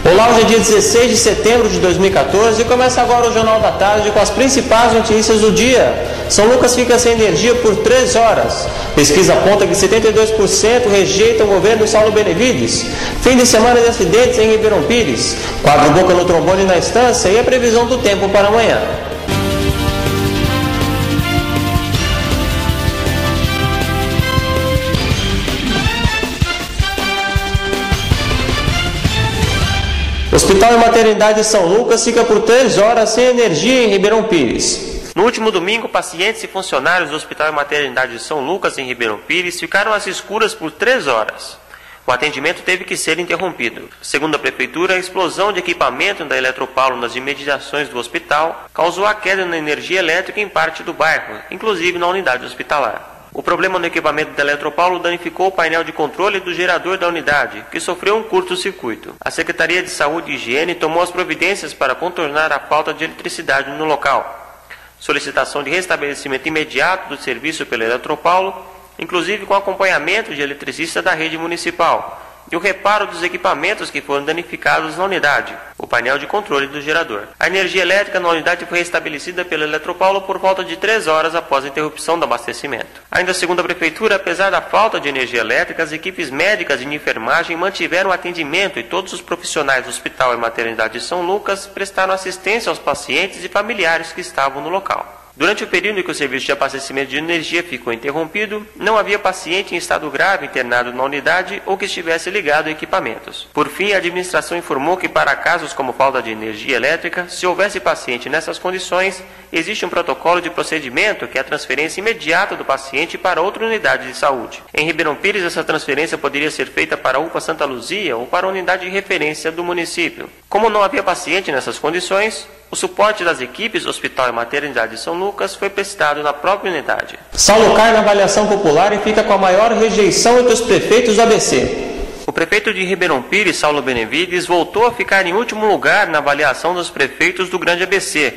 Olá, hoje é dia 16 de setembro de 2014 e começa agora o Jornal da Tarde com as principais notícias do dia. São Lucas fica sem energia por 3 horas. Pesquisa aponta que 72% rejeitam o governo de Saulo Benevides. Fim de semana de acidentes em Ribeirão Pires. Quadro boca no trombone na estância e a previsão do tempo para amanhã. O Hospital e Maternidade de São Lucas fica por 3 horas sem energia em Ribeirão Pires. No último domingo, pacientes e funcionários do Hospital e Maternidade de São Lucas, em Ribeirão Pires, ficaram às escuras por 3 horas. O atendimento teve que ser interrompido. Segundo a Prefeitura, a explosão de equipamento da Eletropaulo nas imediações do hospital causou a queda na energia elétrica em parte do bairro, inclusive na unidade hospitalar. O problema no equipamento da Eletropaulo danificou o painel de controle do gerador da unidade, que sofreu um curto-circuito. A Secretaria de Saúde e Higiene tomou as providências para contornar a falta de eletricidade no local. Solicitação de restabelecimento imediato do serviço pela Eletropaulo, inclusive com acompanhamento de eletricista da rede municipal, e o reparo dos equipamentos que foram danificados na unidade, o painel de controle do gerador. A energia elétrica na unidade foi restabelecida pela Eletropaulo por volta de 3 horas após a interrupção do abastecimento. Ainda segundo a Prefeitura, apesar da falta de energia elétrica, as equipes médicas e de enfermagem mantiveram o atendimento e todos os profissionais do Hospital e Maternidade de São Lucas prestaram assistência aos pacientes e familiares que estavam no local. Durante o período em que o serviço de abastecimento de energia ficou interrompido, não havia paciente em estado grave internado na unidade ou que estivesse ligado a equipamentos. Por fim, a administração informou que para casos como falta de energia elétrica, se houvesse paciente nessas condições, existe um protocolo de procedimento que é a transferência imediata do paciente para outra unidade de saúde. Em Ribeirão Pires, essa transferência poderia ser feita para a UPA Santa Luzia ou para a unidade de referência do município. Como não havia paciente nessas condições, o suporte das equipes do Hospital e Maternidade de São Lucas foi prestado na própria unidade. Saulo cai na avaliação popular e fica com a maior rejeição entre os prefeitos do ABC. O prefeito de Ribeirão Pires, Saulo Benevides, voltou a ficar em último lugar na avaliação dos prefeitos do Grande ABC.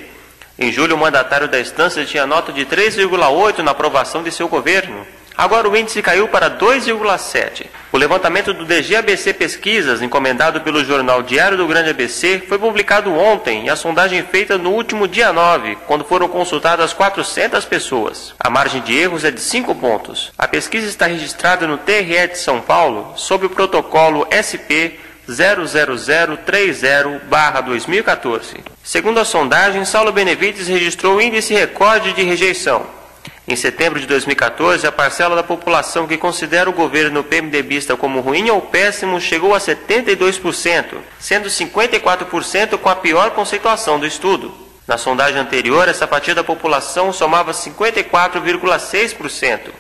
Em julho, o mandatário da instância tinha nota de 3,8 na aprovação de seu governo. Agora o índice caiu para 2,7. O levantamento do DG ABC Pesquisas, encomendado pelo jornal Diário do Grande ABC, foi publicado ontem e a sondagem feita no último dia 9, quando foram consultadas 400 pessoas. A margem de erros é de 5 pontos. A pesquisa está registrada no TRE de São Paulo, sob o protocolo SP 00030/2014. Segundo a sondagem, Saulo Benevides registrou o índice recorde de rejeição. Em setembro de 2014, a parcela da população que considera o governo PMDBista como ruim ou péssimo chegou a 72%, sendo 54% com a pior conceituação do estudo. Na sondagem anterior, essa fatia da população somava 54,6%,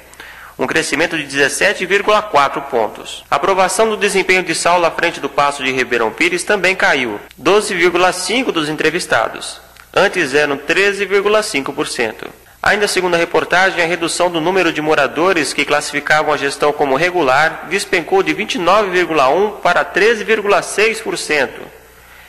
um crescimento de 17,4 pontos. A aprovação do desempenho de Saulo à frente do Paço de Ribeirão Pires também caiu, 12,5% dos entrevistados. Antes eram 13,5%. Ainda segundo a reportagem, a redução do número de moradores que classificavam a gestão como regular despencou de 29,1% para 13,6%.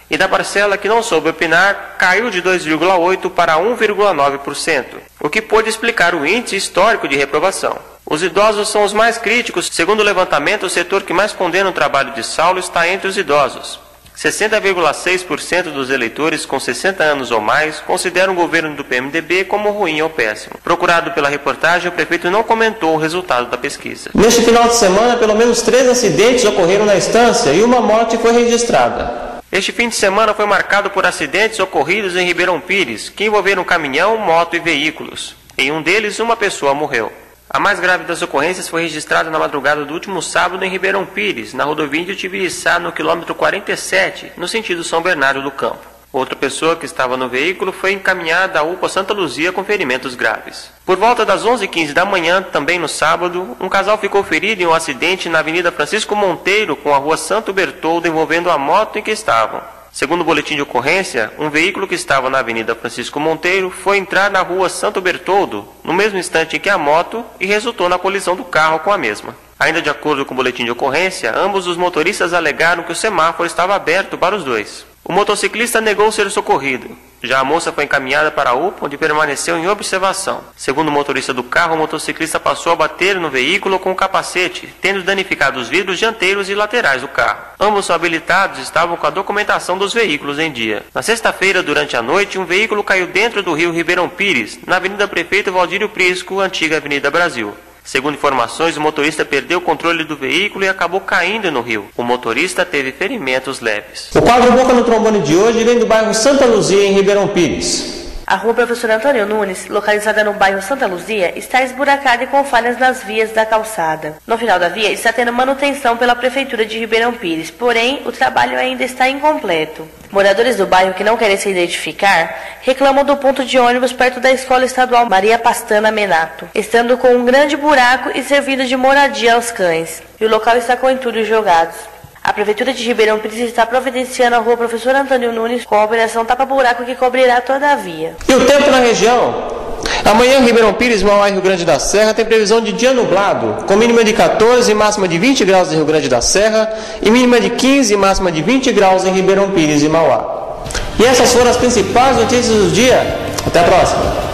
E da parcela que não soube opinar, caiu de 2,8% para 1,9%, o que pôde explicar o índice histórico de reprovação. Os idosos são os mais críticos. Segundo o levantamento, o setor que mais condena o trabalho de Saulo está entre os idosos. 60,6% dos eleitores com 60 anos ou mais consideram o governo do PMDB como ruim ou péssimo. Procurado pela reportagem, o prefeito não comentou o resultado da pesquisa. Neste final de semana, pelo menos 3 acidentes ocorreram na estância e uma morte foi registrada. Este fim de semana foi marcado por acidentes ocorridos em Ribeirão Pires, que envolveram caminhão, moto e veículos. Em um deles, uma pessoa morreu. A mais grave das ocorrências foi registrada na madrugada do último sábado em Ribeirão Pires, na rodovia de Tibiriçá, no quilômetro 47, no sentido São Bernardo do Campo. Outra pessoa que estava no veículo foi encaminhada à UPA Santa Luzia com ferimentos graves. Por volta das 11h15 da manhã, também no sábado, um casal ficou ferido em um acidente na Avenida Francisco Monteiro com a Rua Santo Bertoldo envolvendo a moto em que estavam. Segundo o boletim de ocorrência, um veículo que estava na Avenida Francisco Monteiro foi entrar na Rua Santo Bertoldo no mesmo instante em que a moto e resultou na colisão do carro com a mesma. Ainda de acordo com o boletim de ocorrência, ambos os motoristas alegaram que o semáforo estava aberto para os dois. O motociclista negou ser socorrido. Já a moça foi encaminhada para a UPA, onde permaneceu em observação. Segundo o motorista do carro, o motociclista passou a bater no veículo com o capacete, tendo danificado os vidros dianteiros e laterais do carro. Ambos são habilitados e estavam com a documentação dos veículos em dia. Na sexta-feira, durante a noite, um veículo caiu dentro do rio Ribeirão Pires, na Avenida Prefeito Valdírio Prisco, antiga Avenida Brasil. Segundo informações, o motorista perdeu o controle do veículo e acabou caindo no rio. O motorista teve ferimentos leves. O quadro Boca no Trombone de hoje vem do bairro Santa Luzia, em Ribeirão Pires. A rua Professor Antônio Nunes, localizada no bairro Santa Luzia, está esburacada e com falhas nas vias da calçada. No final da via está tendo manutenção pela Prefeitura de Ribeirão Pires, porém o trabalho ainda está incompleto. Moradores do bairro que não querem se identificar reclamam do ponto de ônibus perto da Escola Estadual Maria Pastana Menato, estando com um grande buraco e servindo de moradia aos cães, e o local está com entulhos jogados. A Prefeitura de Ribeirão Pires está providenciando a rua Professor Antônio Nunes com a operação tapa-buraco que cobrirá toda a via. E o tempo na região? Amanhã em Ribeirão Pires, Mauá e Rio Grande da Serra tem previsão de dia nublado, com mínima de 14 e máxima de 20 graus em Rio Grande da Serra e mínima de 15 e máxima de 20 graus em Ribeirão Pires e Mauá. E essas foram as principais notícias do dia. Até a próxima!